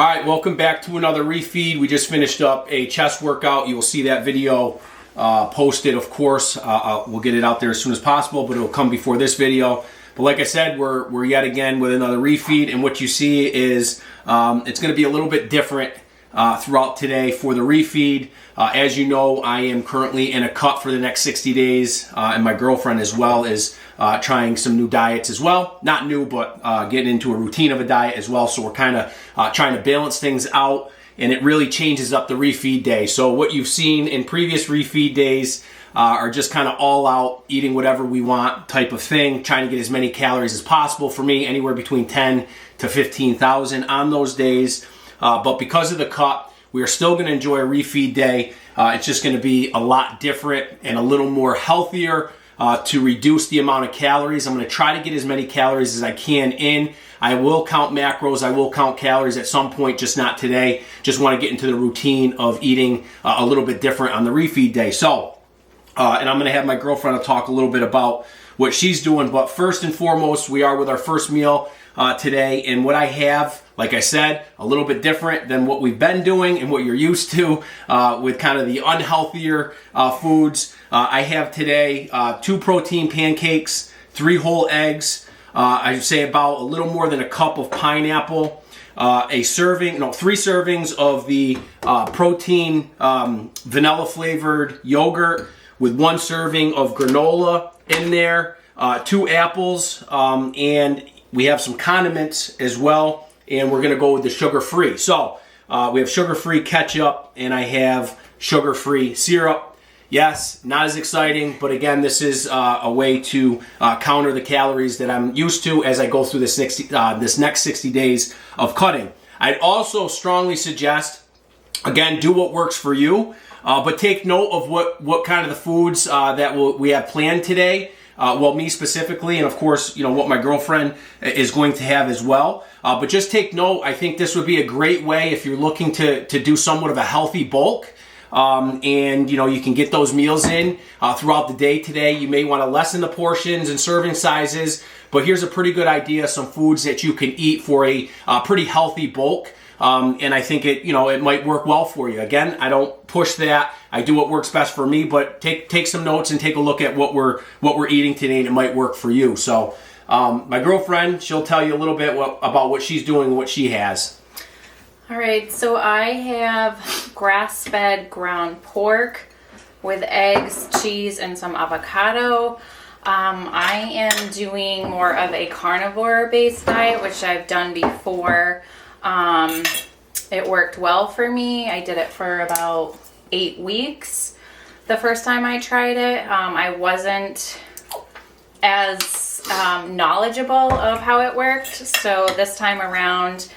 All right, welcome back to another refeed. We just finished up a chest workout. You will see that video posted, of course. We'll get it out there as soon as possible, but it will come before this video. But like I said, we're yet again with another refeed, and what you see is it's going to be a little bit different throughout today for the refeed. As you know, I am currently in a cut for the next 60 days, and my girlfriend as well is trying some new diets as well. Not new, but getting into a routine of a diet as well. So we're kind of trying to balance things out, and it really changes up the refeed day. So what you've seen in previous refeed days are just kind of all out, eating whatever we want type of thing, trying to get as many calories as possible. For me, anywhere between 10 to 15,000 on those days. But because of the cut, we are still going to enjoy a refeed day. It's just going to be a lot different and a little more healthier to reduce the amount of calories. I'm going to try to get as many calories as I can in. I will count macros. I will count calories at some point, just not today. Just want to get into the routine of eating a little bit different on the refeed day. So, and I'm going to have my girlfriend talk a little bit about what she's doing. But first and foremost, we are with our first meal today. And what I have, like I said, a little bit different than what we've been doing and what you're used to with kind of the unhealthier foods. I have today 2 protein pancakes, 3 whole eggs, I'd say about a little more than a cup of pineapple, 3 servings of the protein vanilla flavored yogurt with 1 serving of granola in there, 2 apples, and we have some condiments as well. And we're going to go with the sugar-free. So we have sugar-free ketchup, and I have sugar-free syrup. Yes, not as exciting, but again, this is a way to counter the calories that I'm used to as I go through this next 60 days of cutting. I'd also strongly suggest, again, do what works for you, but take note of what kind of the foods that we have planned today. Well, me specifically, and of course, you know, what my girlfriend is going to have as well. But just take note, I think this would be a great way if you're looking to do somewhat of a healthy bulk. And, you know, you can get those meals in throughout the day today. You may want to lessen the portions and serving sizes, but here's a pretty good idea, some foods that you can eat for a pretty healthy bulk. And I think it might work well for you. Again, I don't push that. I do what works best for me, but take some notes and take a look at what we're eating today, and it might work for you. So my girlfriend, she'll tell you a little bit about what she's doing and what she has. All right, so I have grass-fed ground pork with eggs, cheese, and some avocado. I am doing more of a carnivore-based diet, which I've done before. It worked well for me. I did it for about 8 weeks the first time I tried it. I wasn't as knowledgeable of how it worked, so this time around,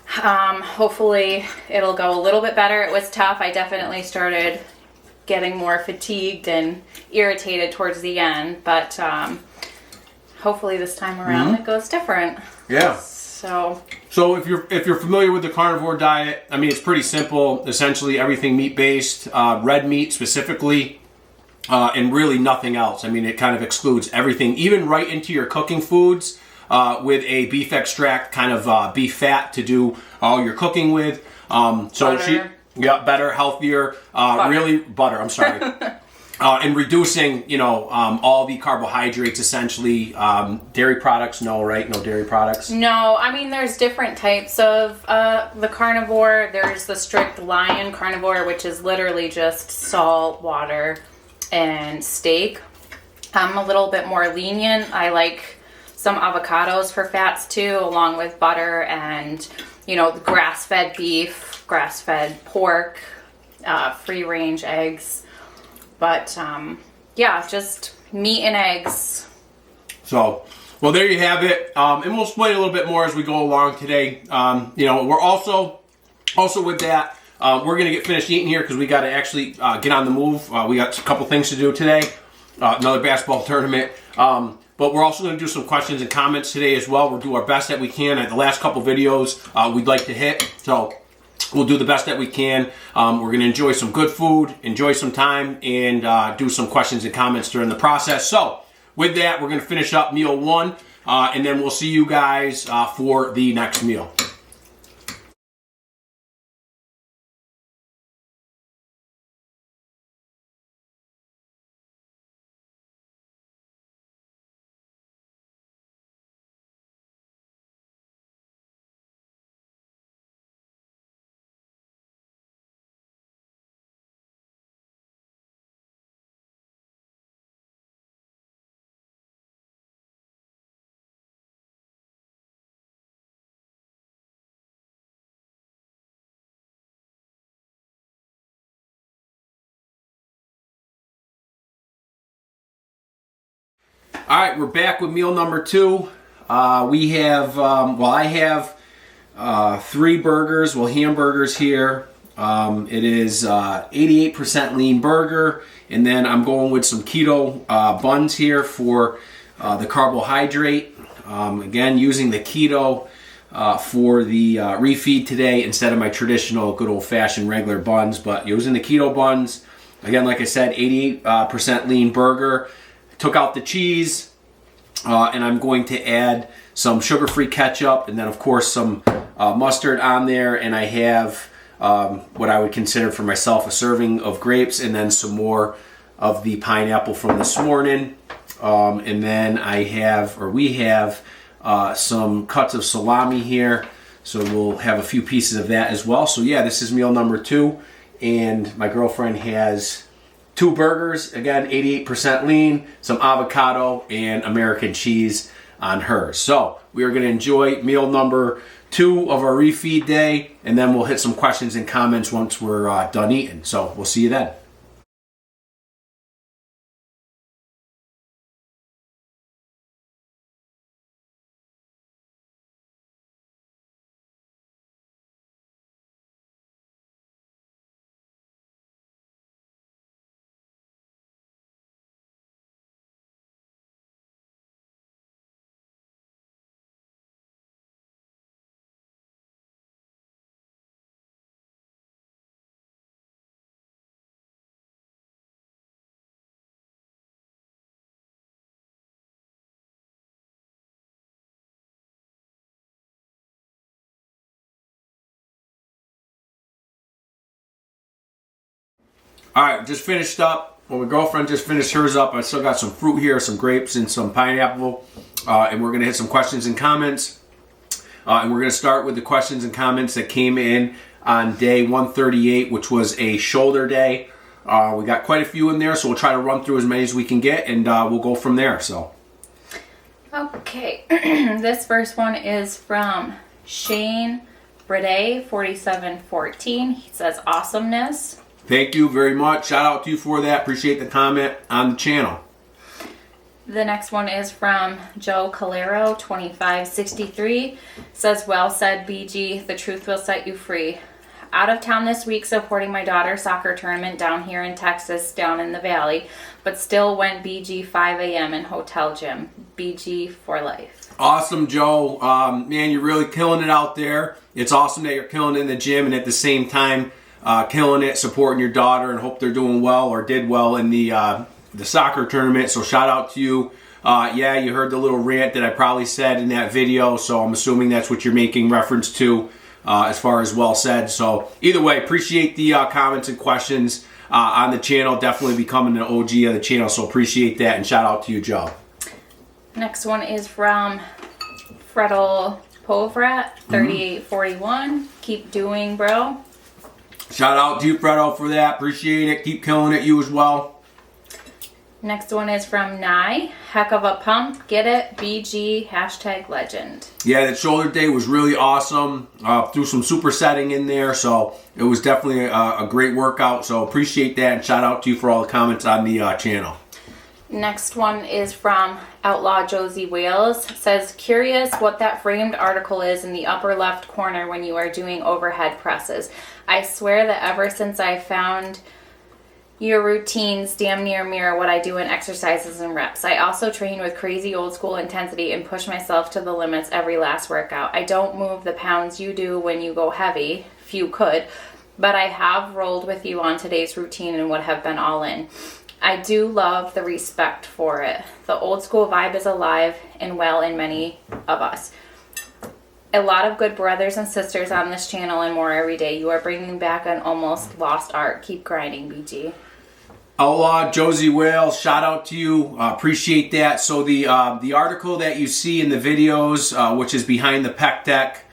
hopefully it'll go a little bit better. It was tough. I definitely started getting more fatigued and irritated towards the end, but hopefully this time around it goes different. Yeah. So if you're familiar with the carnivore diet, I mean, it's pretty simple. Essentially everything meat-based, red meat specifically, and really nothing else. I mean, it kind of excludes everything, even right into your cooking foods, with a beef extract, kind of beef fat to do all your cooking with. Butter. Better, healthier, really butter. I'm sorry. And reducing, all the carbohydrates, essentially. Dairy products, no, right? No dairy products? No, I mean, there's different types of the carnivore. There's the strict lion carnivore, which is literally just salt, water, and steak. I'm a little bit more lenient. I like some avocados for fats, too, along with butter and, grass-fed beef, grass-fed pork, free-range eggs. But, yeah, just meat and eggs. So, well, there you have it. And we'll explain a little bit more as we go along today. We're also with that, we're going to get finished eating here because we got to actually get on the move. We got a couple things to do today. Another basketball tournament. But we're also going to do some questions and comments today as well. We'll do our best that we can. At the last couple videos we'd like to hit. So we'll do the best that we can. We're going to enjoy some good food, enjoy some time, and do some questions and comments during the process. So with that, we're going to finish up meal 1, and then we'll see you guys for the next meal. All right, we're back with meal number 2. We have, I have 3 burgers, hamburgers here. It is 88% lean burger, and then I'm going with some keto buns here for the carbohydrate. Again, using the keto for the refeed today instead of my traditional good old-fashioned regular buns, but using the keto buns. Again, like I said, 88% lean burger. Took out the cheese, and I'm going to add some sugar-free ketchup, and then of course some mustard on there, and I have what I would consider for myself a serving of grapes, and then some more of the pineapple from this morning. And then we have some cuts of salami here, so we'll have a few pieces of that as well. So yeah, this is meal number 2, and my girlfriend has 2 burgers, again 88% lean, some avocado, and American cheese on hers. So we are going to enjoy meal number 2 of our refeed day, and then we'll hit some questions and comments once we're done eating. So we'll see you then. All right, just finished up. Well, my girlfriend just finished hers up. I still got some fruit here, some grapes and some pineapple. And we're going to hit some questions and comments. And we're going to start with the questions and comments that came in on day 138, which was a shoulder day. We got quite a few in there, so we'll try to run through as many as we can get, and we'll go from there. So, okay, this first one is from Shane Bray 4714. He says awesomeness. Thank you very much. Shout out to you for that. Appreciate the comment on the channel. The next one is from Joe Calero 2563. Says, well said, BG. The truth will set you free. Out of town this week supporting my daughter's soccer tournament down here in Texas, down in the valley, but still went BG 5 a.m. in hotel gym. BG for life. Awesome, Joe. Man, you're really killing it out there. It's awesome that you're killing it in the gym, and at the same time killing it, supporting your daughter, and hope they're doing well or did well in the soccer tournament. So shout out to you. Yeah, you heard the little rant that I probably said in that video, so I'm assuming that's what you're making reference to as far as well said. So either way, appreciate the comments and questions on the channel. Definitely becoming an OG of the channel, so appreciate that, and shout out to you, Joe. Next one is from Fredo Povrat 3841. Keep doing, bro. Shout out to you, Fredo, for that. Appreciate it. Keep killing it, you as well. Next one is from Nye. Heck of a pump. Get it. BG. # legend. Yeah, that shoulder day was really awesome. Threw some supersetting in there, so it was definitely a great workout. So appreciate that, and shout out to you for all the comments on the channel. Next one is from Outlaw Josie Wales. Says, curious what that framed article is in the upper left corner when you are doing overhead presses. I swear that ever since I found your routines damn near mirror what I do in exercises and reps. I also train with crazy old school intensity and push myself to the limits every last workout. I don't move the pounds you do when you go heavy, if you could, but I have rolled with you on today's routine and would have been all in. I do love the respect for it. The old school vibe is alive and well in many of us. A lot of good brothers and sisters on this channel and more every day. You are bringing back an almost lost art. Keep grinding, BG. Outlaw Josie Wales, shout out to you. Appreciate that. So the article that you see in the videos, which is behind the pec deck,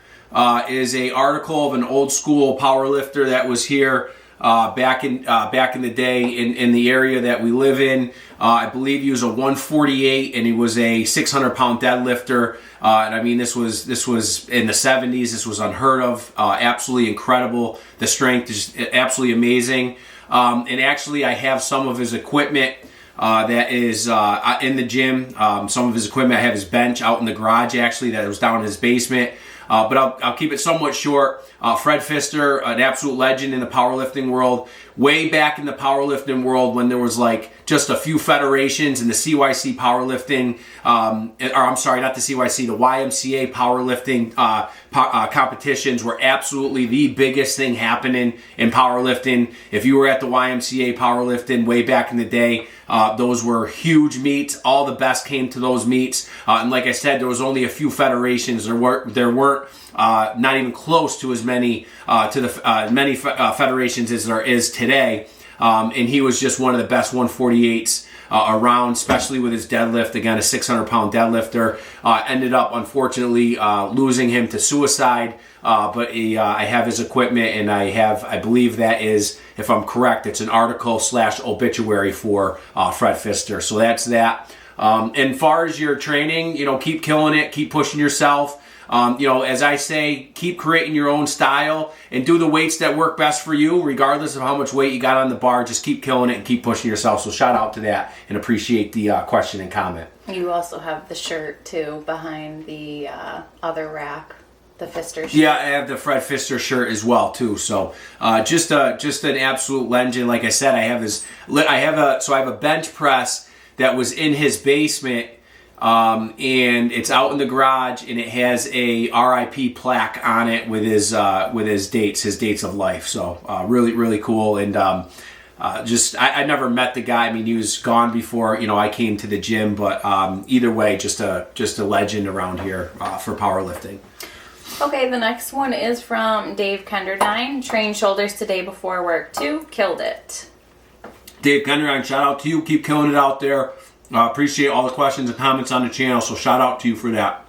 is a article of an old school power lifter that was here back in the day in the area that we live in. I believe he was a 148 and he was a 600-pound deadlifter. And I mean, this was in the 70s. This was unheard of. Absolutely incredible. The strength is absolutely amazing. And actually, I have some of his equipment that is in the gym. Some of his equipment, I have his bench out in the garage actually that was down in his basement. But I'll keep it somewhat short. Fred Pfister, an absolute legend in the powerlifting world. Way back in the powerlifting world when there was like just a few federations in the CYC powerlifting, or I'm sorry, not the CYC, the YMCA powerlifting competitions were absolutely the biggest thing happening in powerlifting. If you were at the YMCA powerlifting way back in the day, those were huge meets. All the best came to those meets. And like I said, there was only a few federations. There weren't not even close to as many federations as there is today. And he was just one of the best 148s around, especially with his deadlift. Again, a 600-pound deadlifter. Ended up, unfortunately, losing him to suicide. But I have his equipment, and I believe that is, if I'm correct, it's an article/obituary for Fred Pfister. So that's that. And far as your training, keep killing it, keep pushing yourself. As I say, keep creating your own style and do the weights that work best for you, regardless of how much weight you got on the bar. Just keep killing it and keep pushing yourself. So shout out to that and appreciate the question and comment. You also have the shirt too behind the other rack, the Pfister shirt. Yeah, I have the Fred Pfister shirt as well too. So just an absolute legend. Like I said, I have a bench press that was in his basement. And it's out in the garage, and it has a RIP plaque on it with his dates of life. So really, really cool. And I never met the guy. I mean, he was gone before I came to the gym. But either way, just a legend around here for powerlifting. Okay, the next one is from Dave Kenderdine. Trained shoulders today before work too. Killed it. Dave Kenderdine, shout out to you. Keep killing it out there. Appreciate all the questions and comments on the channel, so shout out to you for that.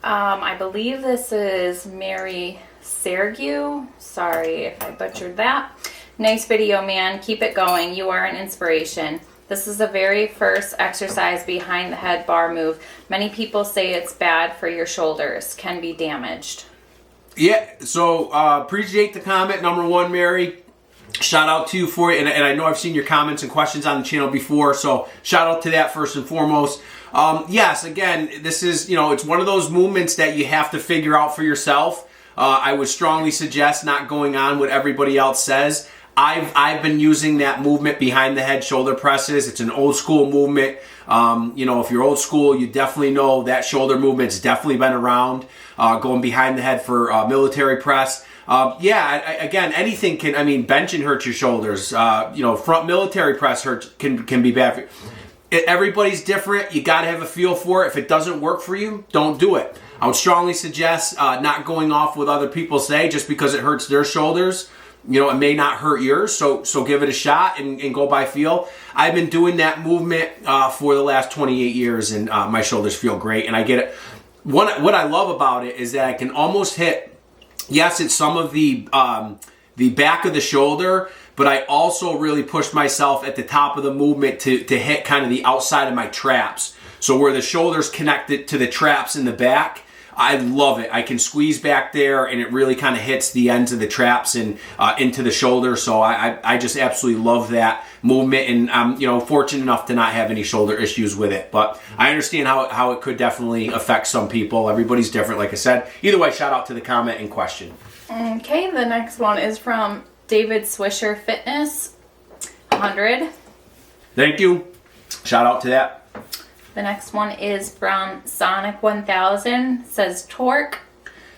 I believe this is Mary Sergiu. Sorry if I butchered that. Nice video, man. Keep it going. You are an inspiration. This is the very first exercise behind the head bar move. Many people say it's bad for your shoulders, can be damaged. Yeah, so appreciate the comment, number one, Mary. Shout out to you for it, and I know I've seen your comments and questions on the channel before, so shout out to that first and foremost. Yes, again, this is, it's one of those movements that you have to figure out for yourself. I would strongly suggest not going on what everybody else says. I've been using that movement behind the head shoulder presses. It's an old school movement. If you're old school, you definitely know that shoulder movement's definitely been around. Going behind the head for military press. Again, anything can, benching hurts your shoulders. Front military press can be bad for you. Everybody's different. You got to have a feel for it. If it doesn't work for you, don't do it. I would strongly suggest not going off what other people say just because it hurts their shoulders. It may not hurt yours, so give it a shot and go by feel. I've been doing that movement for the last 28 years, and my shoulders feel great, and I get it. What I love about it is that I can almost hit. Yes, it's some of the back of the shoulder, but I also really push myself at the top of the movement to hit kind of the outside of my traps. So where the shoulders connected to the traps in the back, I love it. I can squeeze back there, and it really kind of hits the ends of the traps and into the shoulder. So I just absolutely love that movement, and I'm fortunate enough to not have any shoulder issues with it. But I understand how it could definitely affect some people. Everybody's different, like I said. Either way, shout out to the comment in question. Okay, the next one is from David Swisher Fitness 100. Thank you. Shout out to that. The next one is from Sonic 1000. Says torque.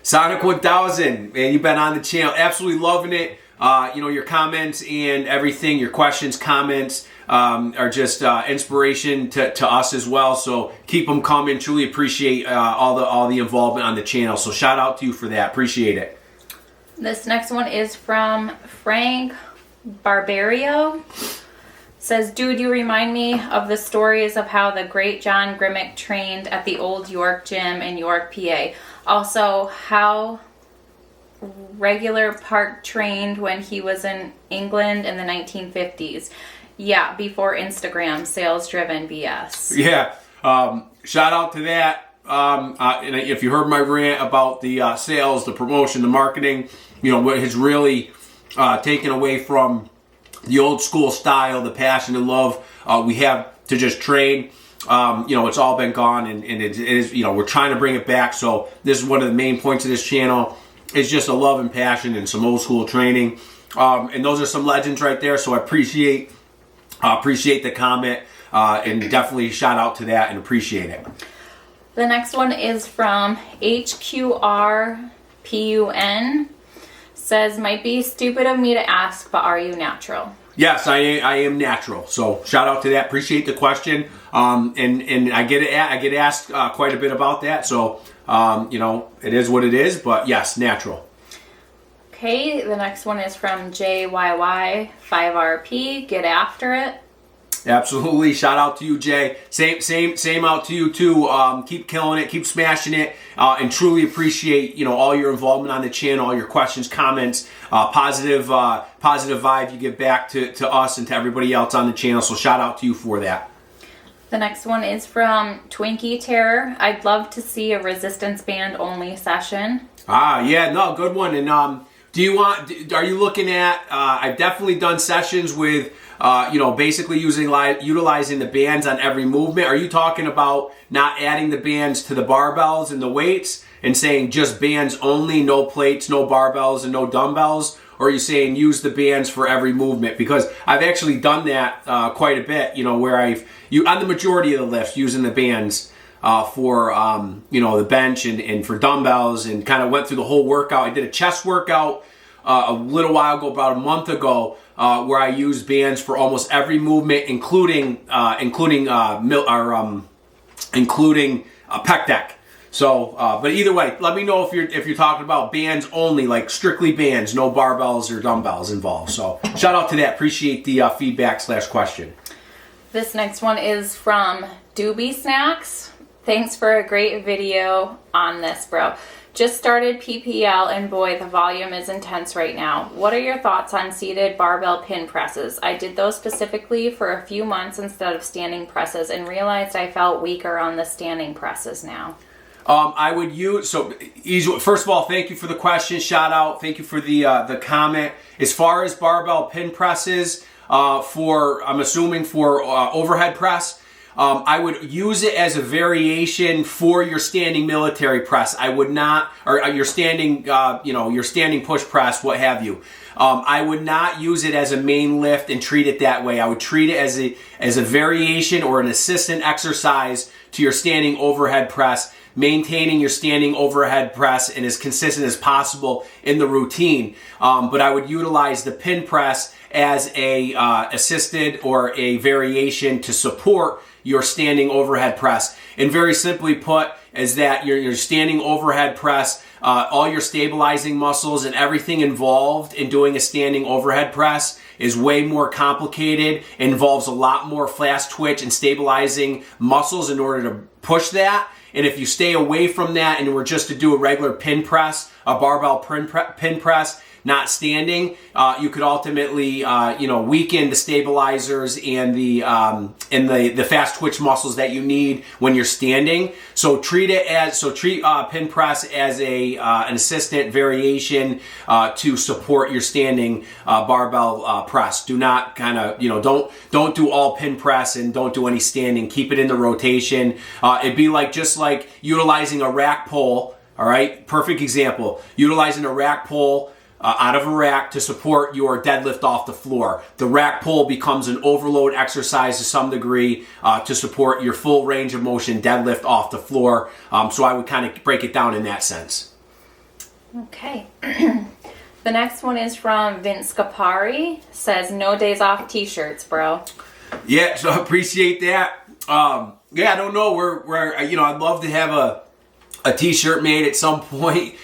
Sonic 1000, man, you've been on the channel, absolutely loving it. Your comments and everything, your questions, comments are just inspiration to us as well. So keep them coming. Truly appreciate all the involvement on the channel. So shout out to you for that. Appreciate it. This next one is from Frank Barbario. Says, dude, you remind me of the stories of how the great John Grimmick trained at the old York gym in York, PA. Also, how Regular Park trained when he was in England in the 1950s. Yeah, before Instagram, sales-driven BS. Yeah, shout out to that. And if you heard my rant about the sales, the promotion, the marketing, what has really taken away from the old school style, the passion and love we have to just train. It's all been gone, and it is, we're trying to bring it back. So this is one of the main points of this channel. It's just a love and passion and some old school training. And those are some legends right there. So I appreciate the comment, and definitely shout out to that and appreciate it. The next one is from HQRPUN. Says, might be stupid of me to ask, but are you natural? Yes, I am natural. So shout out to that. Appreciate the question. And I get asked quite a bit about that. So it is what it is. But yes, natural. Okay, the next one is from JYY5RP. Get after it. Absolutely. Shout out to you, Jay. Same out to you too. Keep killing it, keep smashing it, and truly appreciate all your involvement on the channel, all your questions, comments, positive vibe you give back to us and to everybody else on the channel. So shout out to you for that. The next one is from Twinkie Terror. I'd love to see a resistance band only session. Yeah, no, good one. And are you looking at? I've definitely done sessions with. Basically utilizing the bands on every movement. Are you talking about not adding the bands to the barbells and the weights and saying just bands only, no plates, no barbells, and no dumbbells? Or are you saying use the bands for every movement? Because I've actually done that quite a bit, where on the majority of the lifts, using the bands for, the bench and for dumbbells, and kind of went through the whole workout. I did a chest workout a little while ago, about a month ago, where I used bands for almost every movement, including pec deck. So, but either way, let me know if you're talking about bands only, like strictly bands, no barbells or dumbbells involved. So, shout out to that. Appreciate the feedback/question. This next one is from Doobie Snacks. Thanks for a great video on this, bro. Just started PPL, and boy, the volume is intense right now. What are your thoughts on seated barbell pin presses? I did those specifically for a few months instead of standing presses, and realized I felt weaker on the standing presses now. I would use, first of all, thank you for the question, shout out, thank you for the comment. As far as barbell pin presses, I'm assuming for overhead press, I would use it as a variation for your standing military press. I would not, or your standing, your standing push press, what have you. I would not use it as a main lift and treat it that way. I would treat it as a variation or an assistant exercise to your standing overhead press, maintaining your standing overhead press and as consistent as possible in the routine. But I would utilize the pin press as a assisted or a variation to support your standing overhead press. And very simply put, is that your standing overhead press, all your stabilizing muscles and everything involved in doing a standing overhead press is way more complicated, involves a lot more fast twitch and stabilizing muscles in order to push that. And if you stay away from that and were just to do a regular pin press, a barbell pin press, not standing, you could ultimately, weaken the stabilizers and the fast twitch muscles that you need when you're standing. So treat pin press as an assistant variation to support your standing barbell press. Do not don't do all pin press and don't do any standing. Keep it in the rotation. It'd be just like utilizing a rack pull. All right, perfect example. Utilizing a rack pull out of a rack to support your deadlift off the floor. The rack pull becomes an overload exercise to some degree to support your full range of motion deadlift off the floor. So I would kind of break it down in that sense. Okay. The next one is from Vince Capari. Says, no days off t-shirts, bro. Yeah, so I appreciate that. I don't know. I'd love to have a t-shirt made at some point,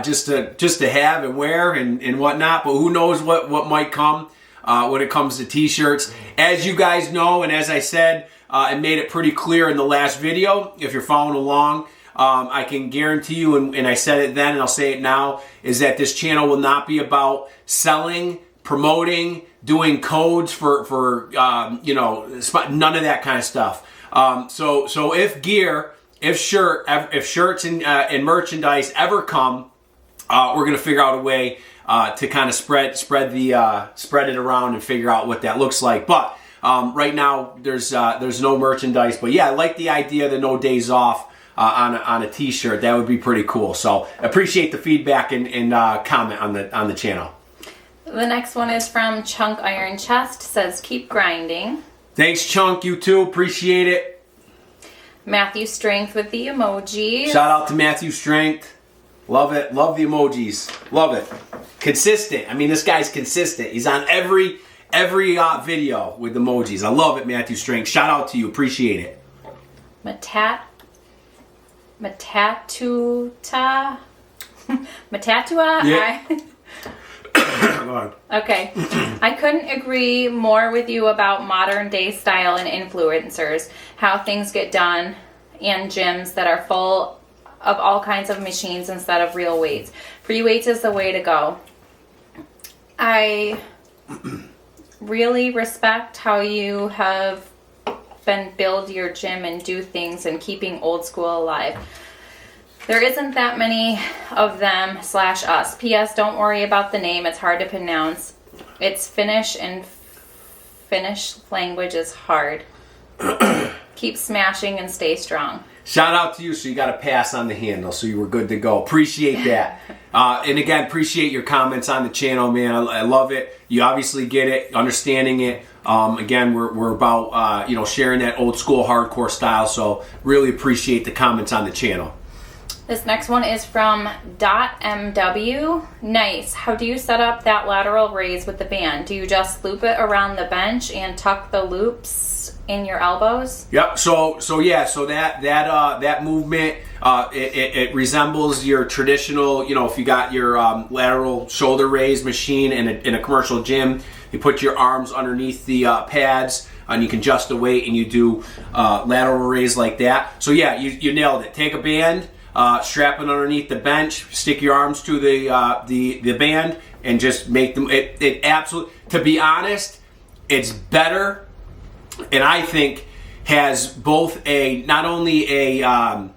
just to have and wear and whatnot, but who knows what might come when it comes to t-shirts. As you guys know, and as I said and made it pretty clear in the last video, if you're following along, I can guarantee you, and I said it then and I'll say it now, is that this channel will not be about selling, promoting, doing codes for none of that kind of stuff. So if gear, if shirts and merchandise ever come, we're gonna figure out a way to kind of spread it around and figure out what that looks like. But Right now, there's no merchandise, but yeah, I like the idea of the no days off on a T-shirt. That would be pretty cool. So appreciate the feedback and comment on the channel. The next one is from Chunk Iron Chest. Says keep grinding. Thanks, Chunk. You too. Appreciate it. Matthew Strength with the emojis. Shout out to Matthew Strength. Love it. Love the emojis. Love it. Consistent. I mean, this guy's consistent. He's on every video with emojis. I love it, Matthew Strength. Shout out to you. Appreciate it. Matatuta. Matatua? Yeah. Okay. I couldn't agree more with you about modern day style and influencers, how things get done, and gyms that are full of all kinds of machines instead of real weights. Free weights is the way to go. I really respect how you have been build your gym and do things and keeping old school alive. There isn't that many of them / us. P.S. Don't worry about the name. It's hard to pronounce. It's Finnish and Finnish language is hard. Keep smashing and stay strong. Shout out to you. So you got a pass on the handle. So you were good to go. Appreciate that. And again, appreciate your comments on the channel, man. I love it. You obviously get it, understanding it. Again, we're about sharing that old school hardcore style. So really appreciate the comments on the channel. This next one is from .mw. Nice. How do you set up that lateral raise with the band? Do you just loop it around the bench and tuck the loops in your elbows? Yep. So that movement it resembles your traditional. If you got your lateral shoulder raise machine in a commercial gym, you put your arms underneath the pads. And you can adjust the weight, and you do lateral raise like that. So yeah, you nailed it. Take a band. Strap it underneath the bench, stick your arms to the band, and just make them. It absolutely. To be honest, it's better, and I think has both not only a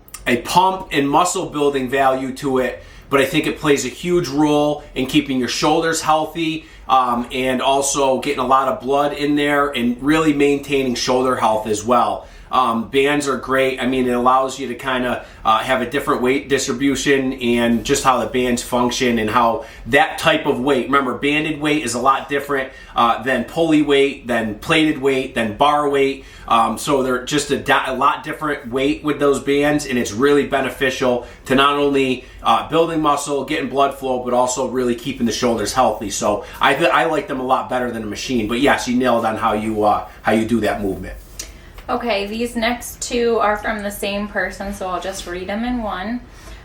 pump and muscle building value to it, but I think it plays a huge role in keeping your shoulders healthy, and also getting a lot of blood in there, and really maintaining shoulder health as well. Bands are great. I mean, it allows you to kind of have a different weight distribution and just how the bands function and how that type of weight. Remember, banded weight is a lot different than pulley weight, than plated weight, than bar weight. So they're just a lot different weight with those bands, and it's really beneficial to not only building muscle, getting blood flow, but also really keeping the shoulders healthy. So I like them a lot better than a machine. But yes, you nailed on how you do that movement. Okay, these next two are from the same person, so I'll just read them in one.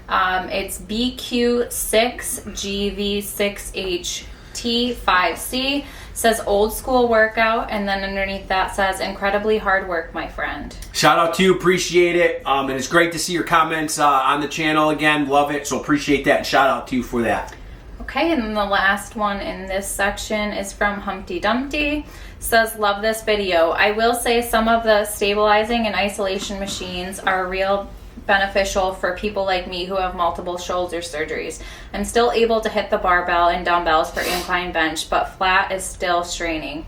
It's BQ6GV6HT5C. Says old school workout, and then underneath that says incredibly hard work, my friend. Shout out to you, appreciate it. And it's great to see your comments on the channel again. Love it, so appreciate that, and shout out to you for that. Okay, and then the last one in this section is from Humpty Dumpty. Says, love this video. I will say some of the stabilizing and isolation machines are real beneficial for people like me who have multiple shoulder surgeries. I'm still able to hit the barbell and dumbbells for incline bench, but flat is still straining.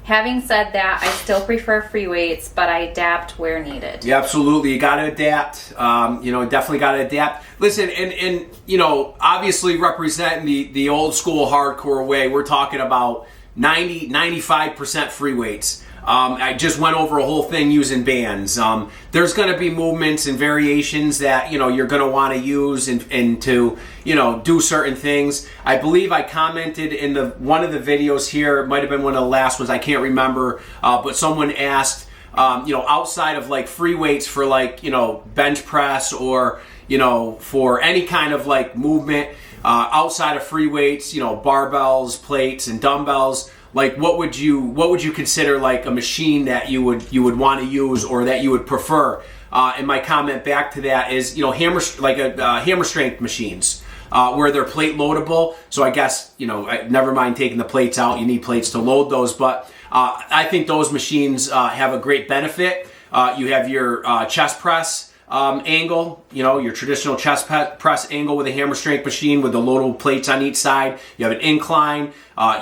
Having said that, I still prefer free weights, but I adapt where needed. Yeah, absolutely. You got to adapt. Definitely got to adapt. Listen, and obviously representing the old school hardcore way, we're talking about 95% free weights. I just went over a whole thing using bands. There's going to be movements and variations that you're going to want to use and to do certain things. I believe I commented in one of the videos here. It might have been one of the last ones. I can't remember. But someone asked, outside of like free weights for like bench press or for any kind of like movement. Outside of free weights, barbells, plates, and dumbbells, like what would you consider like a machine that you would want to use or that you would prefer? And my comment back to that is hammer strength machines where they're plate loadable. So I guess never mind taking the plates out. You need plates to load those, but I think those machines have a great benefit. You have your chest press. angle, you know, your traditional chest press angle with a hammer strength machine with the loadable plates on each side. You have an incline,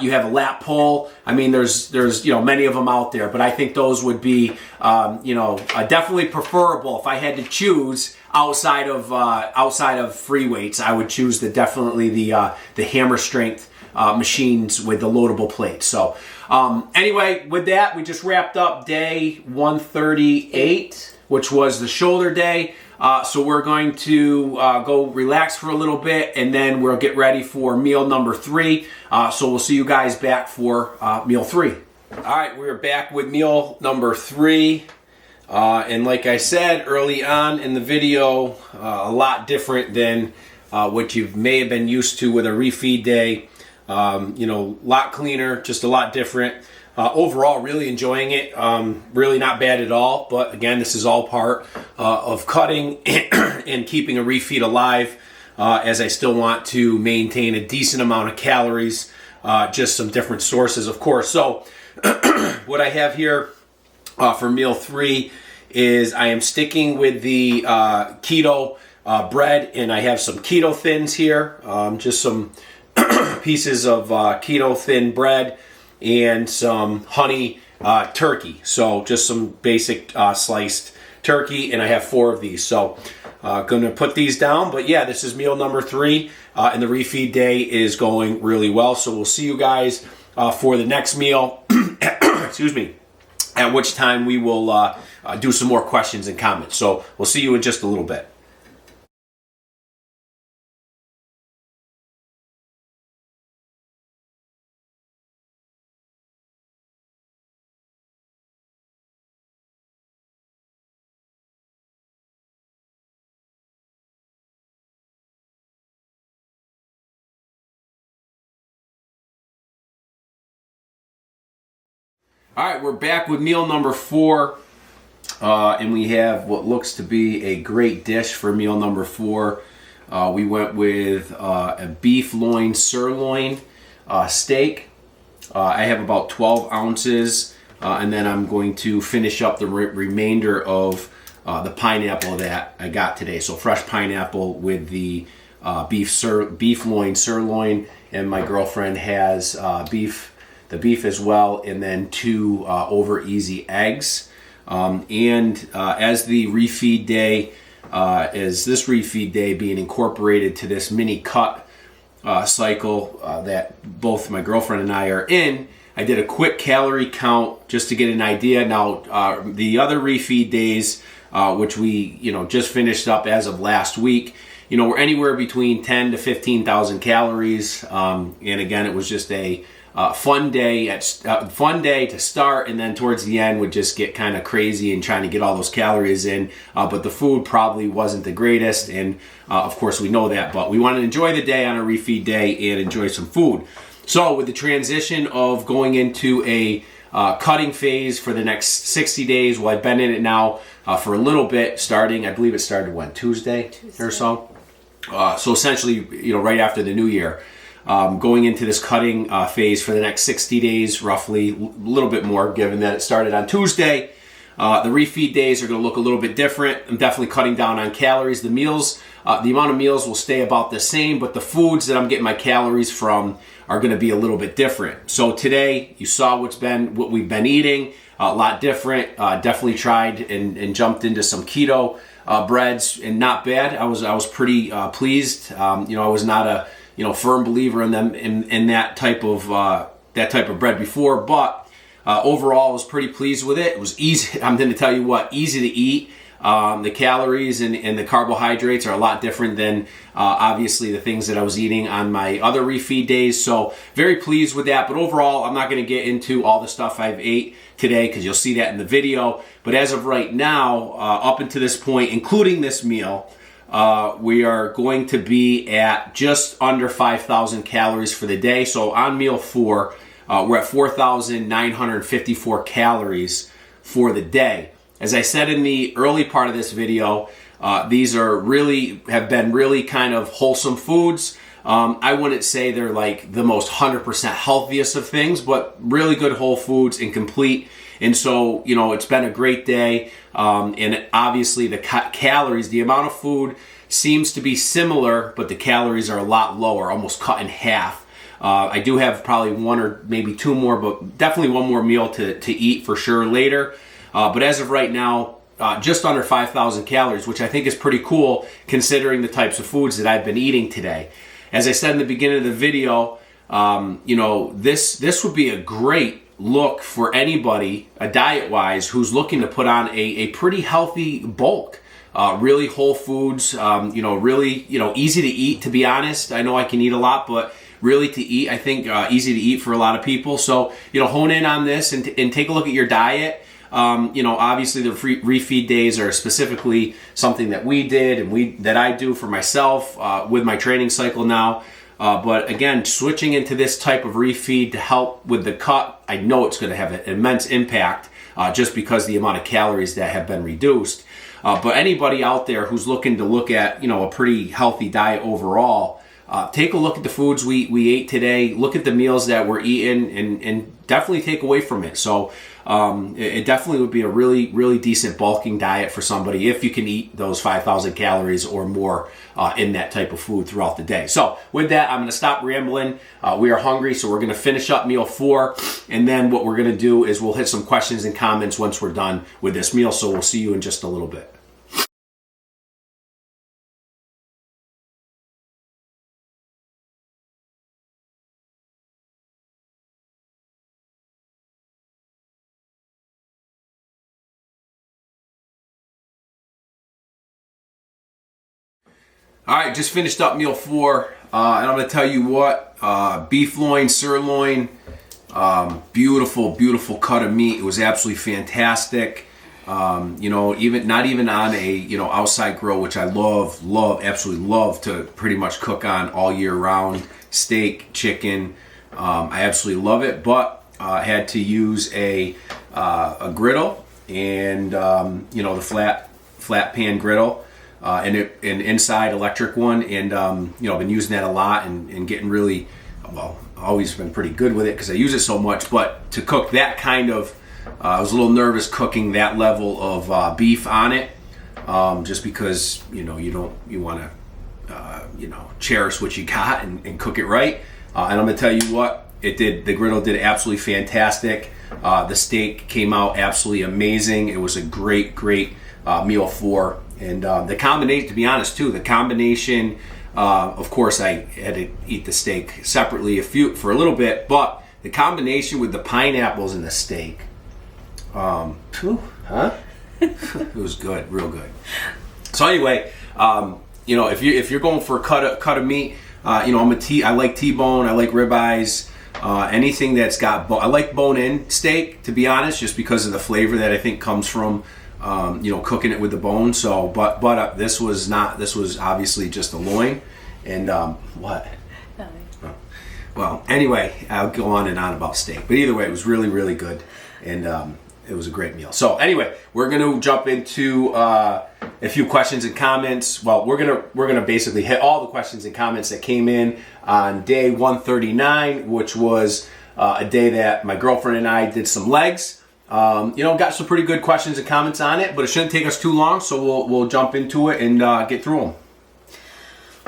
you have a lat pull. I mean, there's you know, many of them out there, but I think those would be you know, definitely preferable. If I had to choose outside of free weights, I would choose definitely the hammer strength machines with the loadable plates. So anyway, with that, we just wrapped up day 138, which was the shoulder day. So we're going to go relax for a little bit, and then we'll get ready for meal number 3. So we'll see you guys back for meal 3. All right, we're back with meal number 3. And like I said early on in the video, a lot different than what you may have been used to with a refeed day. You know, a lot cleaner, just a lot different. Overall, really enjoying it. Really not bad at all. But again, this is all part of cutting and keeping a refeed alive, as I still want to maintain a decent amount of calories. Just some different sources, of course. So what I have here for meal 3 is I am sticking with the keto bread, and I have some keto thins here. Just some pieces of keto thin bread and some honey turkey. So just some basic sliced turkey, and I have 4 of these. So gonna put these down, but yeah, this is meal number 3, and the refeed day is going really well. So we'll see you guys for the next meal. Excuse me. At which time we will do some more questions and comments. So we'll see you in just a little bit. All right, we're back with meal number 4, and we have what looks to be a great dish for meal number 4. We went with a beef loin sirloin steak. I have about 12 ounces, and then I'm going to finish up the remainder of the pineapple that I got today. So fresh pineapple with the beef loin sirloin, and my girlfriend has the beef as well, and then 2 over easy eggs. And as the refeed day, as this refeed day being incorporated to this mini cut cycle that both my girlfriend and I are in, I did a quick calorie count just to get an idea. Now, the other refeed days, which we just finished up as of last week, we're anywhere between 10 to 15,000 calories. And again, it was just a fun day to start, and then towards the end would just get kind of crazy and trying to get all those calories in. But the food probably wasn't the greatest, and of course we know that. But we want to enjoy the day on a refeed day and enjoy some food. So with the transition of going into a cutting phase for the next 60 days, well, I've been in it now for a little bit. Starting, I believe it started when Tuesday or so. So essentially, right after the new year. Going into this cutting phase for the next 60 days, roughly, a little bit more, given that it started on Tuesday. The refeed days are going to look a little bit different. I'm definitely cutting down on calories. The meals, the amount of meals will stay about the same, but the foods that I'm getting my calories from are going to be a little bit different. So today, you saw what we've been eating, a lot different. Definitely tried and jumped into some keto breads, and not bad. I was pretty pleased. I was not a firm believer in them in that type of bread before, but overall I was pretty pleased with it. It was easy. I'm going to tell you what, easy to eat. The calories and the carbohydrates are a lot different than obviously the things that I was eating on my other refeed days. So very pleased with that. But overall, I'm not going to get into all the stuff I've ate today because you'll see that in the video. But as of right now, up until this point, including this meal, we are going to be at just under 5,000 calories for the day. So on meal 4, we're at 4,954 calories for the day. As I said in the early part of this video, these have been really kind of wholesome foods. I wouldn't say they're like the most 100% healthiest of things, but really good whole foods and complete. And so, you know, it's been a great day. And obviously the calories, the amount of food seems to be similar, but the calories are a lot lower, almost cut in half. I do have probably one or maybe two more, but definitely one more meal to eat for sure later. But as of right now, just under 5,000 calories, which I think is pretty cool considering the types of foods that I've been eating today. As I said in the beginning of the video, you know, this would be a great look for anybody, diet-wise, who's looking to put on a pretty healthy bulk. Really whole foods, you know, really, you know, easy to eat, to be honest. I know I can eat a lot, but really to eat, I think easy to eat for a lot of people. So, you know, hone in on this and take a look at your diet. You know, obviously the refeed days are specifically something that we did and that I do for myself with my training cycle now. But again, switching into this type of refeed to help with the cut, I know it's going to have an immense impact just because the amount of calories that have been reduced. But anybody out there who's looking to look at, you know, a pretty healthy diet overall, take a look at the foods we ate today. Look at the meals that we're eating and definitely take away from it. So it definitely would be a really, really decent bulking diet for somebody if you can eat those 5,000 calories or more in that type of food throughout the day. So with that, I'm going to stop rambling. We are hungry, so we're going to finish up meal 4. And then what we're going to do is we'll hit some questions and comments once we're done with this meal. So we'll see you in just a little bit. All right, just finished up meal 4, and I'm going to tell you what, beef loin, sirloin, beautiful, beautiful cut of meat. It was absolutely fantastic. You know, not even on a, you know, outside grill, which I love, absolutely love to pretty much cook on all year round. Steak, chicken, I absolutely love it, but I had to use a griddle and, you know, the flat pan griddle. And an inside electric one, and you know, I've been using that a lot and getting really, well, always been pretty good with it because I use it so much. But to cook that kind of, I was a little nervous cooking that level of beef on it, just because, you know, you want to you know, cherish what you got and cook it right. And I'm gonna tell you what, the griddle did absolutely fantastic. The steak came out absolutely amazing. It was a great meal 4. And the combination, to be honest too, the combination, of course I had to eat the steak separately for a little bit, but the combination with the pineapples and the steak, it was good, real good. So anyway, you know, if you're going for a cut of meat, you know, I like T-bone, I like ribeyes, anything that's got I like bone-in steak, to be honest, just because of the flavor that I think comes from you know, cooking it with the bone. So, but this was obviously just a loin, and what? Oh. Well, anyway, I'll go on and on about steak, but either way, it was really, really good, and it was a great meal. So, anyway, we're gonna jump into a few questions and comments. Well, we're gonna basically hit all the questions and comments that came in on day 139, which was a day that my girlfriend and I did some legs. You know, got some pretty good questions and comments on it, but it shouldn't take us too long, so we'll jump into it and get through them.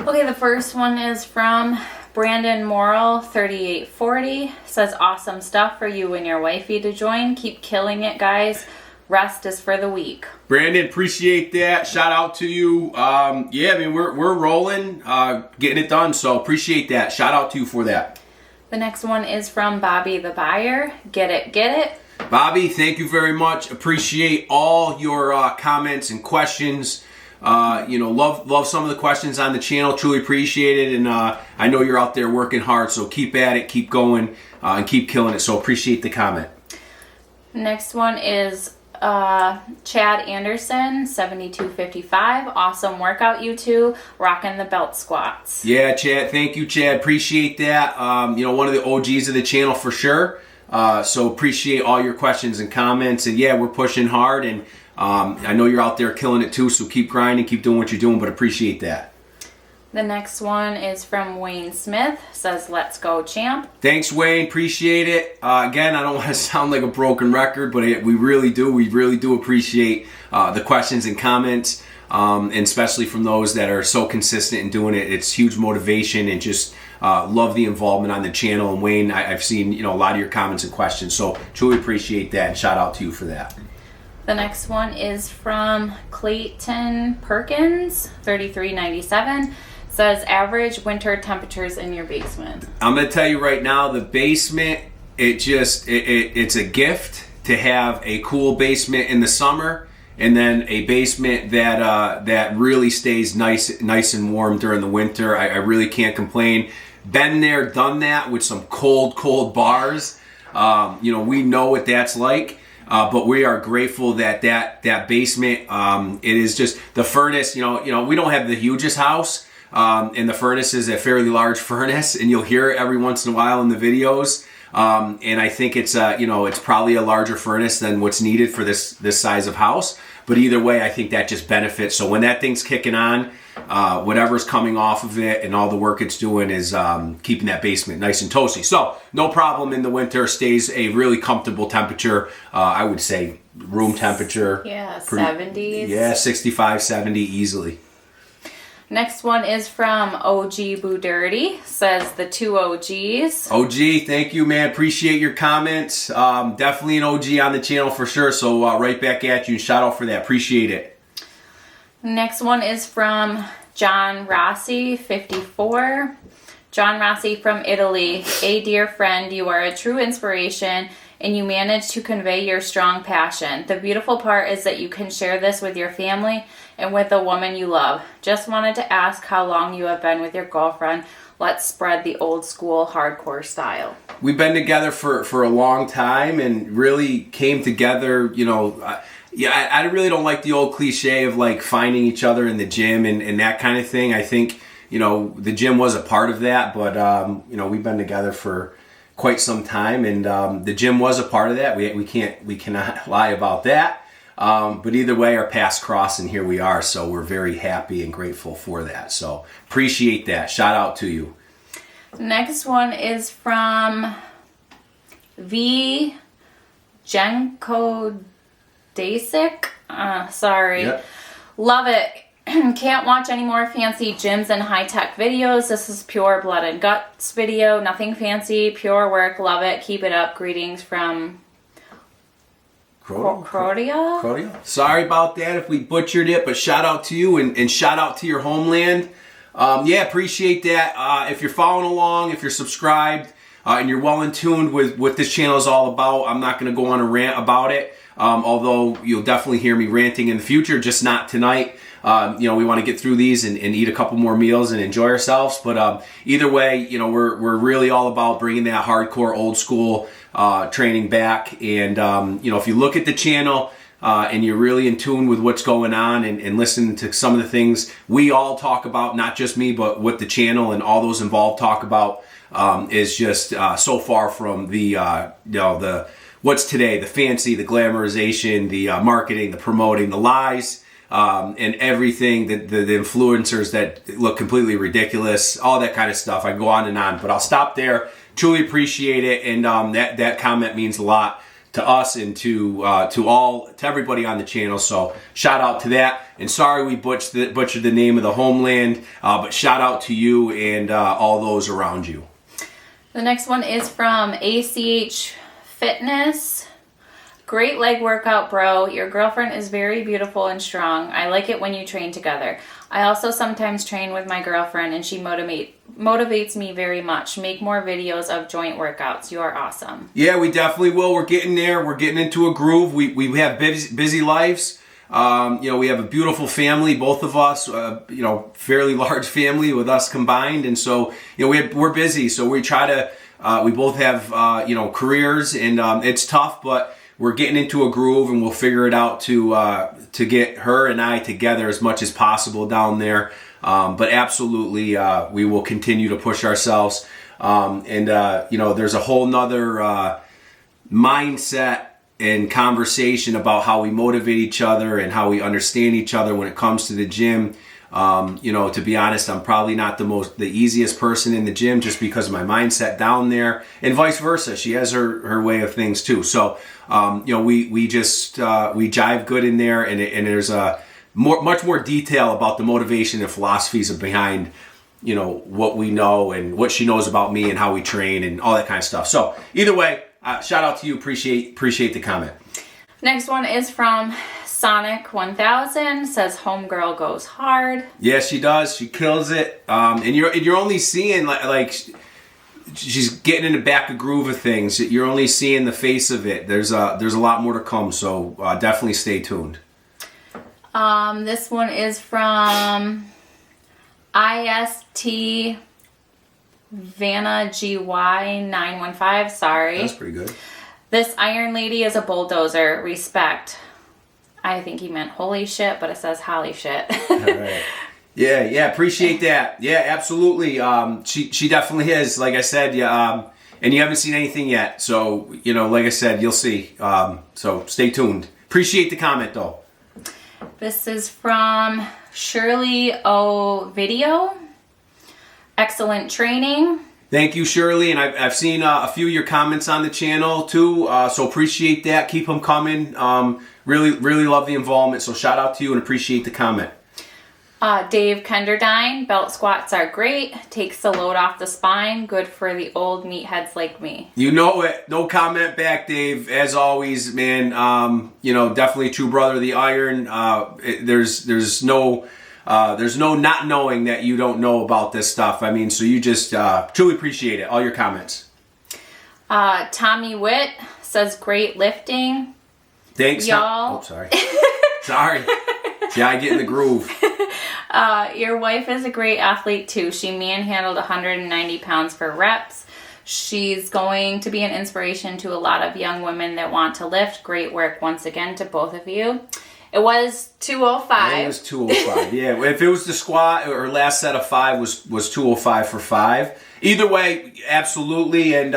Okay, the first one is from Brandon Morrill, 3840. Says, awesome stuff for you and your wifey to join. Keep killing it, guys. Rest is for the week. Brandon, appreciate that. Shout out to you. Yeah, I mean, we're rolling, getting it done, so appreciate that. Shout out to you for that. The next one is from Bobby the Buyer. Get it. Bobby, thank you very much. Appreciate all your comments and questions. You know, love some of the questions on the channel. Truly appreciate it, and I know you're out there working hard, so keep at it, keep going, and keep killing it. So appreciate the comment. Next one is Chad Anderson, 7255. Awesome workout, you two. Rocking the belt squats. Yeah, Chad. Thank you, Chad. Appreciate that. You know, one of the OGs of the channel for sure. So appreciate all your questions and comments. And yeah, we're pushing hard, and I know you're out there killing it too. So keep grinding, keep doing what you're doing. But appreciate that. The next one is from Wayne Smith. Says, "Let's go, champ." Thanks, Wayne. Appreciate it. Again, I don't want to sound like a broken record, but we really do. We really do appreciate the questions and comments, and especially from those that are so consistent in doing it. It's huge motivation, and just love the involvement on the channel. And Wayne, I've seen a lot of your comments and questions, so truly appreciate that, and shout out to you for that. The next one is from Clayton Perkins, 3397. Says, "Average winter temperatures in your basement." I'm gonna tell you right now, the basement, it's a gift to have a cool basement in the summer, and then a basement that really stays nice and warm during the winter. I really can't complain. Been there, done that with some cold bars. We know what that's like. But we are grateful that basement, it is just the furnace. We don't have the hugest house, and the furnace is a fairly large furnace, and you'll hear it every once in a while in the videos. And I think it's probably a larger furnace than what's needed for this size of house. But either way, I think that just benefits. So when that thing's kicking on, whatever's coming off of it and all the work it's doing is keeping that basement nice and toasty. So no problem in the winter. Stays a really comfortable temperature. I would say room temperature. Yeah, 70s. Yeah, 65, 70 easily. Next one is from OG Boo Dirty. Says, "The two OGs." OG, thank you, man. Appreciate your comments. Definitely an OG on the channel for sure. So right back at you. Shout out for that. Appreciate it. Next one is from John Rossi, 54. John Rossi from Italy. "A dear friend, you are a true inspiration, and you manage to convey your strong passion. The beautiful part is that you can share this with your family and with the woman you love. Just wanted to ask how long you have been with your girlfriend. Let's spread the old school hardcore style." We've been together for a long time, and really came together, I really don't like the old cliche of like finding each other in the gym and that kind of thing. I think, the gym was a part of that, but, we've been together for quite some time, and the gym was a part of that. We cannot lie about that. But either way, our paths cross, and here we are. So we're very happy and grateful for that. So appreciate that. Shout out to you. Next one is from V. Genko Dasic. Sorry. Yep. Love it. Can't watch any more fancy gyms and high-tech videos. This is pure blood and guts video. Nothing fancy. Pure work. Love it. Keep it up. Greetings from Croatia. Sorry about that if we butchered it, but shout out to you, and shout out to your homeland. Appreciate that. If you're following along, if you're subscribed, and you're well in tune with what this channel is all about, I'm not going to go on a rant about it. Although you'll definitely hear me ranting in the future, just not tonight. We want to get through these and eat a couple more meals and enjoy ourselves. But either way, we're really all about bringing that hardcore old school training back. And if you look at the channel and you're really in tune with what's going on and listen to some of the things we all talk about, not just me, but what the channel and all those involved talk about, is just so far from the what's today, the fancy, the glamorization, the marketing, the promoting, the lies, and everything, the influencers that look completely ridiculous, all that kind of stuff. I go on and on, but I'll stop there. Truly appreciate it, and that comment means a lot to us and to everybody on the channel. So shout out to that, and sorry we butchered the name of the homeland, but shout out to you and all those around you. The next one is from ACH Fitness. Great leg workout, bro. Your girlfriend is very beautiful and strong. I like it when you train together. I also sometimes train with my girlfriend, and she motivates me very much. Make more videos of joint workouts. You are awesome. Yeah, we definitely will. We're getting there. We're getting into a groove. We have busy lives. We have a beautiful family, both of us, fairly large family with us combined. And so, we're busy. So we try to, we both have, careers, and it's tough, but we're getting into a groove, and we'll figure it out to get her and I together as much as possible down there. But absolutely, we will continue to push ourselves. There's a whole nother mindset and conversation about how we motivate each other and how we understand each other when it comes to the gym. You know, to be honest, I'm probably not the easiest person in the gym just because of my mindset down there, and vice versa. She has her way of things too. So, you know, we jive good in there, and there's much more detail about the motivation and philosophies behind, you know, what we know and what she knows about me and how we train and all that kind of stuff. So either way, shout out to you. Appreciate the comment. Next one is from Sonic 1000. Says homegirl goes hard. Yeah, she does. She kills it. And you're only seeing like she's getting in the back of groove of things. You're only seeing the face of it. There's a lot more to come. So definitely stay tuned. This one is from IST Vanna GY 915. Sorry. That's pretty good. This iron lady is a bulldozer. Respect. I think he meant holy shit, but it says holly shit. All right. Yeah, appreciate that. Yeah, absolutely. She definitely is. Like I said, yeah. And you haven't seen anything yet, so you know, like I said, you'll see. So stay tuned. Appreciate the comment though. This is from Shirley O Video. Excellent training. Thank you, Shirley, and I've seen a few of your comments on the channel too, so appreciate that. Keep them coming. Really love the involvement, so shout out to you and appreciate the comment. Dave Kenderdine, belt squats are great. Takes the load off the spine. Good for the old meatheads like me. You know it. No comment back, Dave. As always, man. You know, definitely true brother of the iron. There's no not knowing that you don't know about this stuff. I mean, so you just truly appreciate it. All your comments. Tommy Witt says great lifting. Thanks, y'all. Oh, sorry. Sorry. Yeah, I get in the groove. Your wife is a great athlete too. She manhandled 190 pounds for reps. She's going to be an inspiration to a lot of young women that want to lift. Great work once again to both of you. It was 205. It was 205. Yeah, if it was the squat, her last set of 5 was 205 for 5. Either way, absolutely. And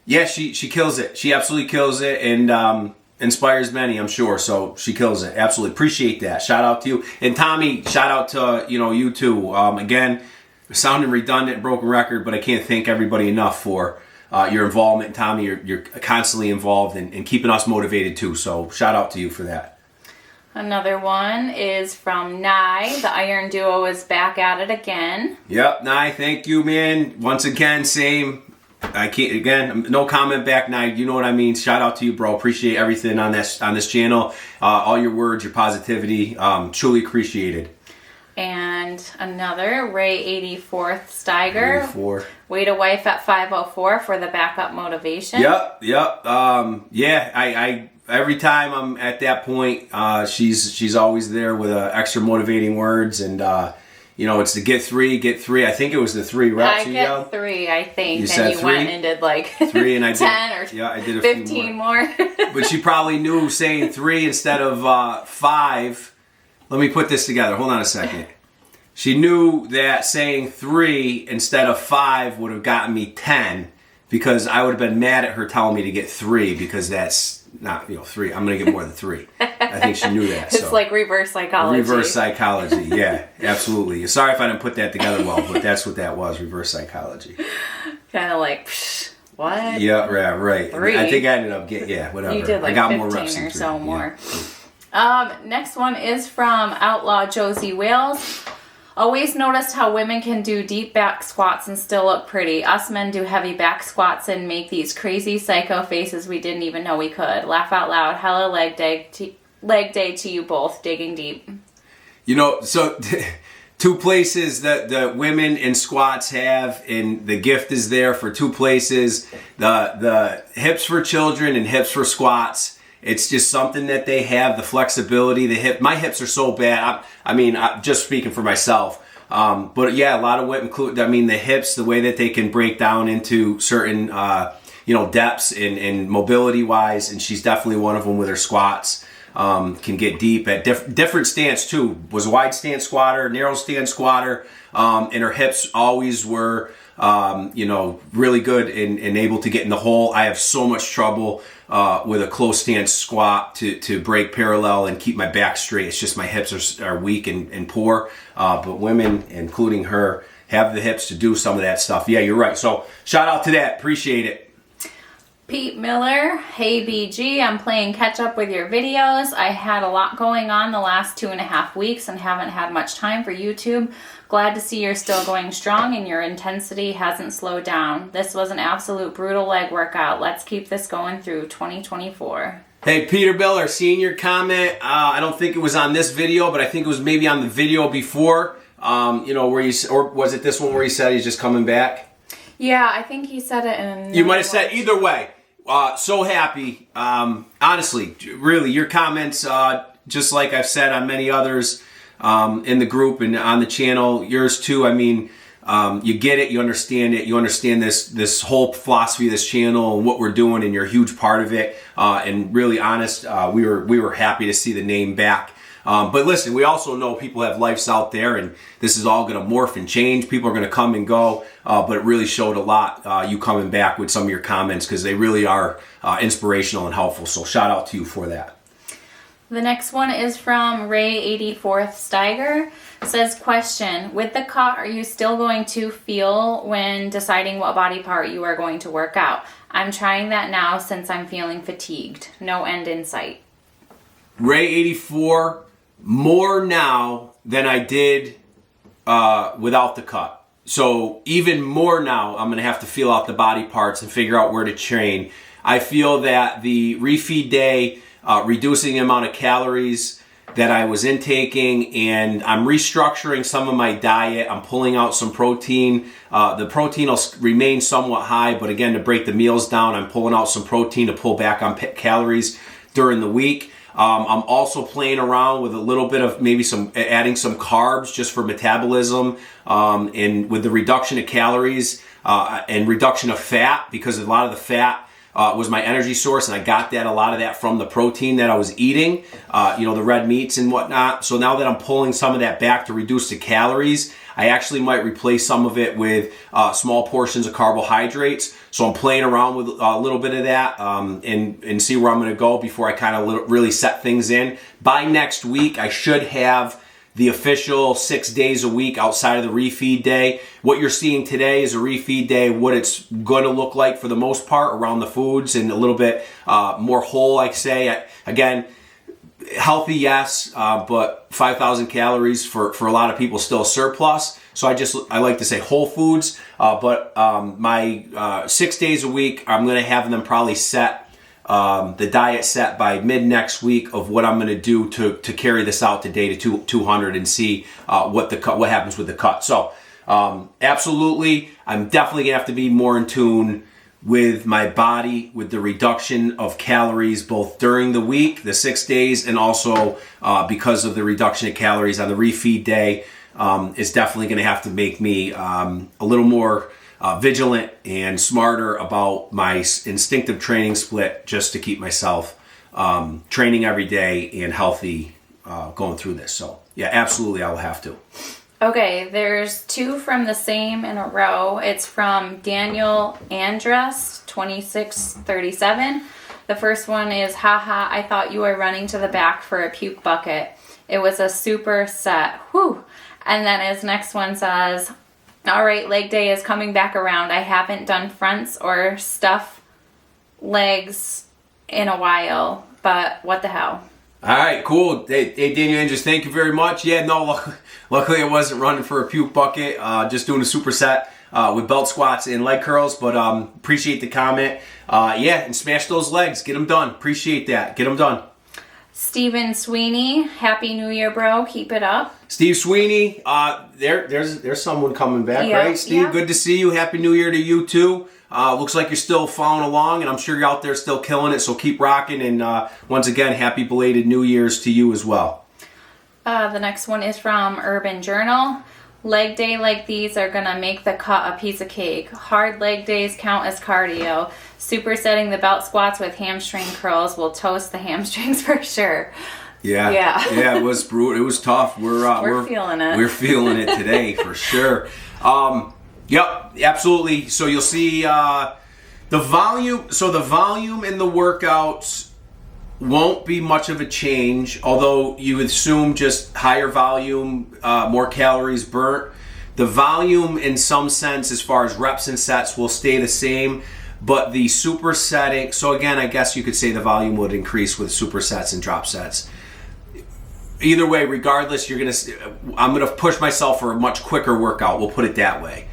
yeah, she kills it. She absolutely kills it, and inspires many, I'm sure. So she kills it. Absolutely appreciate that. Shout out to you, and Tommy. Shout out to you too. Again, sounding redundant, broken record, but I can't thank everybody enough for your involvement. Tommy, you're constantly involved and keeping us motivated too. So shout out to you for that. Another one is from Nye. The Iron Duo is back at it again. Yep, Nye, thank you, man. Once again, same. I can't, again, no comment back, Nye. You know what I mean. Shout out to you, bro. Appreciate everything on this channel. All your words, your positivity, truly appreciated. And another, Ray 84th Steiger. 84. Way to wife at 504 for the backup motivation. Yep. Yeah, I every time I'm at that point, she's always there with extra motivating words, and it's the get three. I think it was the 3 reps. I get 3, I think. You and said you 3? went and did like 3, and I 10 did, or I did a 15 few more. But she probably knew saying 3 instead of 5. Let me put this together. Hold on a second. She knew that saying 3 instead of 5 would have gotten me 10, because I would have been mad at her telling me to get 3, because that's not 3. I'm going to get more than 3. I think she knew that. It's like reverse psychology. Reverse psychology, yeah, absolutely. Sorry if I didn't put that together well, but that's what that was, reverse psychology. Kind of like, what? Yeah, right. 3. I think I ended up getting, whatever. You did like I got 15 more reps or than 3. so more. Next one is from Outlaw Josie Wales. Always noticed how women can do deep back squats and still look pretty. Us men do heavy back squats and make these crazy psycho faces we didn't even know we could. Laugh out loud. Hella leg day to you both. Digging deep. So 2 places that the women in squats have, and the gift is there for 2 places. The hips for children and hips for squats. It's just something that they have, the flexibility. My hips are so bad. I'm just speaking for myself. But yeah, a lot of women include, the hips, the way that they can break down into certain, depths and mobility wise. And she's definitely one of them with her squats. Can get deep at different stance too. Was a wide stance squatter, narrow stance squatter. And her hips always were, You know, really good and able to get in the hole. I have so much trouble with a close stance squat to break parallel and keep my back straight. It's just my hips are weak and poor. But women, including her, have the hips to do some of that stuff. Yeah, you're right. So shout out to that. Appreciate it. Pete Miller, hey BG, I'm playing catch up with your videos. I had a lot going on the last 2.5 weeks and haven't had much time for YouTube. Glad to see you're still going strong and your intensity hasn't slowed down. This was an absolute brutal leg workout. Let's keep this going through 2024. Hey, Peter Miller, seeing your comment. I don't think it was on this video, but I think it was maybe on the video before. You know, where or was it this one where he said he's just coming back? Yeah, I think he said it in... You might have said either way. So happy. Honestly, really, your comments, just like I've said on many others in the group and on the channel, yours too. I mean, you get it, you understand this whole philosophy of this channel and what we're doing, and you're a huge part of it. And really honest, we were happy to see the name back. But listen, we also know people have lives out there, and this is all going to morph and change. People are going to come and go, but it really showed a lot, you coming back with some of your comments, because they really are inspirational and helpful. So shout out to you for that. The next one is from Ray 84th Steiger. Says, question, with the cut, are you still going to feel when deciding what body part you are going to work out? I'm trying that now since I'm feeling fatigued. No end in sight. Ray 84, more now than I did without the cut. So even more now, I'm going to have to feel out the body parts and figure out where to train. I feel that the refeed day, reducing the amount of calories that I was intaking, and I'm restructuring some of my diet. I'm pulling out some protein. The protein will remain somewhat high, but again, to break the meals down, I'm pulling out some protein to pull back on calories during the week. I'm also playing around with a little bit of maybe adding some carbs just for metabolism, and with the reduction of calories and reduction of fat, because a lot of the fat was my energy source, and I got a lot of that from the protein that I was eating, you know, the red meats and whatnot. So now that I'm pulling some of that back to reduce the calories, I actually might replace some of it with small portions of carbohydrates. So I'm playing around with a little bit of that and see where I'm going to go before I kind of really set things in. By next week, I should have the official 6 days a week outside of the refeed day. What you're seeing today is a refeed day, what it's going to look like for the most part around the foods, and a little bit more whole, like say. Again, healthy, yes, but 5,000 calories for a lot of people still a surplus. So I like to say whole foods, but my 6 days a week, I'm going to have them probably set, the diet set by mid next week of what I'm going to do to carry this out to day to 200 and see what happens with the cut. So absolutely, I'm definitely going to have to be more in tune with my body, with the reduction of calories, both during the week, the 6 days, and also because of the reduction of calories on the refeed day, is definitely going to have to make me a little more vigilant and smarter about my instinctive training split, just to keep myself training every day and healthy going through this. So yeah, absolutely, I will have to. Okay, there's two from the same in a row. It's from Daniel Andress, 2637. The first one is, haha, I thought you were running to the back for a puke bucket. It was a super set. Whew. And then his next one says, all right, leg day is coming back around. I haven't done fronts or stuff legs in a while, but what the hell? All right, cool. Hey, Daniel Andrews, thank you very much. Yeah, no, luckily I wasn't running for a puke bucket, just doing a superset with belt squats and leg curls, but appreciate the comment. Yeah, and smash those legs. Get them done. Appreciate that. Get them done. Steven Sweeney, Happy New Year, bro. Keep it up. Steve Sweeney, there's someone coming back, yeah, right? Steve, yeah. Good to see you. Happy New Year to you too. Looks like you're still following along, and I'm sure you're out there still killing it, so keep rocking. And once again, happy belated New Year's to you as well. The next one is from Urban Journal. Leg day like these are going to make the cut a piece of cake. Hard leg days count as cardio. Supersetting the belt squats with hamstring curls will toast the hamstrings for sure. Yeah, it was brutal. It was tough. We're feeling it. We're feeling it today for sure. Yep, absolutely. So you'll see the volume. So the volume in the workouts won't be much of a change, although you would assume just higher volume, more calories burnt. The volume in some sense as far as reps and sets will stay the same, but the supersetting, so again, I guess you could say the volume would increase with supersets and drop sets. Either way, regardless, I'm gonna push myself for a much quicker workout, we'll put it that way.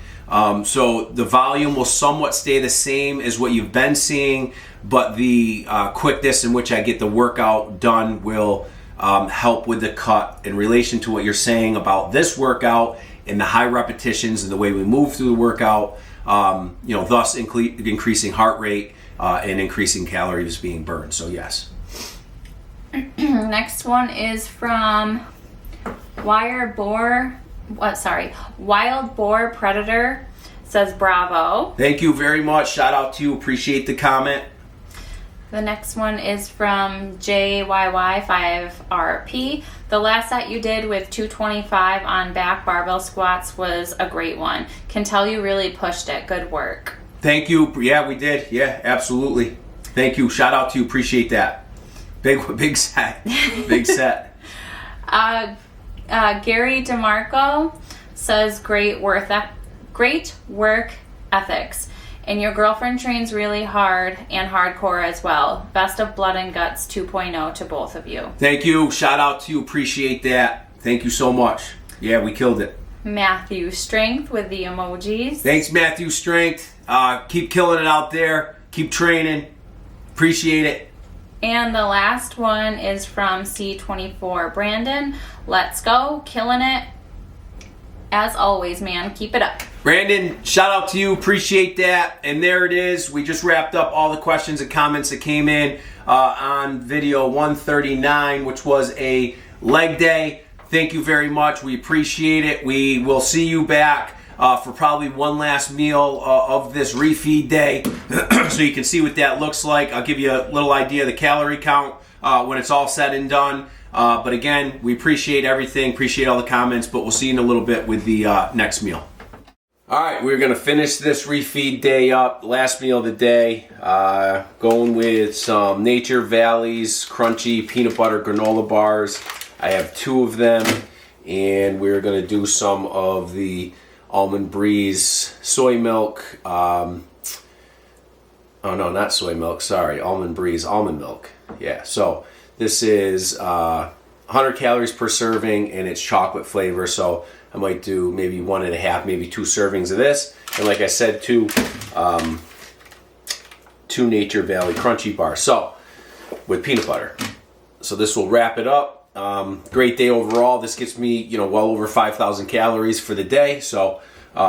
So the volume will somewhat stay the same as what you've been seeing, but the quickness in which I get the workout done will help with the cut in relation to what you're saying about this workout and the high repetitions and the way we move through the workout, thus increasing heart rate and increasing calories being burned. So yes. Next one is from Wild Boar Predator. Says bravo. Thank you very much. Shout out to you. Appreciate the comment. The next one is from JYY5RP. The last set you did with 225 on back barbell squats was a great one. Can tell you really pushed it. Good work. Thank you. Yeah, we did. Yeah, absolutely. Thank you. Shout out to you. Appreciate that. Big set. Big set. Gary DeMarco says great work ethics. And your girlfriend trains really hard and hardcore as well. Best of Blood and Guts 2.0 to both of you. Thank you. Shout out to you. Appreciate that. Thank you so much. Yeah, we killed it. Matthew Strength with the emojis. Thanks, Matthew Strength. Keep killing it out there. Keep training. Appreciate it. And the last one is from C24 Brandon. Let's go. Killing it. As always, man. Keep it up. Brandon, shout out to you. Appreciate that. And there it is. We just wrapped up all the questions and comments that came in on video 139, which was a leg day. Thank you very much. We appreciate it. We will see you back for probably one last meal of this refeed day so you can see what that looks like. I'll give you a little idea of the calorie count when it's all said and done. But again, we appreciate everything, appreciate all the comments, but we'll see you in a little bit with the next meal. All right, we're going to finish this refeed day up. Last meal of the day, going with some Nature Valley's crunchy peanut butter granola bars. I have 2 of them, and we're going to do some of the Almond Breeze soy milk. Oh no, not soy milk, sorry. Almond Breeze almond milk. Yeah, so this is 100 calories per serving, and it's chocolate flavor, so I might do maybe 1.5, maybe 2 servings of this. And like I said, 2 Nature Valley crunchy bars. So, with peanut butter. So this will wrap it up. Great day overall. This gets me, well over 5,000 calories for the day. So,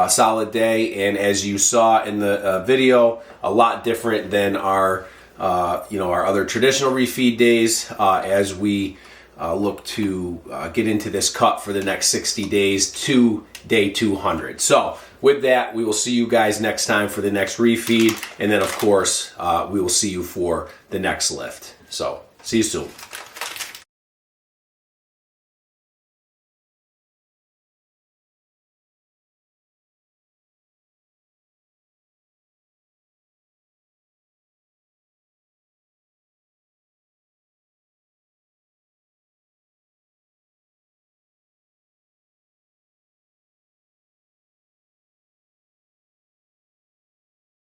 solid day. And as you saw in the video, a lot different than our other traditional refeed days as we look to get into this cut for the next 60 days to day 200. So with that, we will see you guys next time for the next refeed. And then, of course, we will see you for the next lift. So see you soon.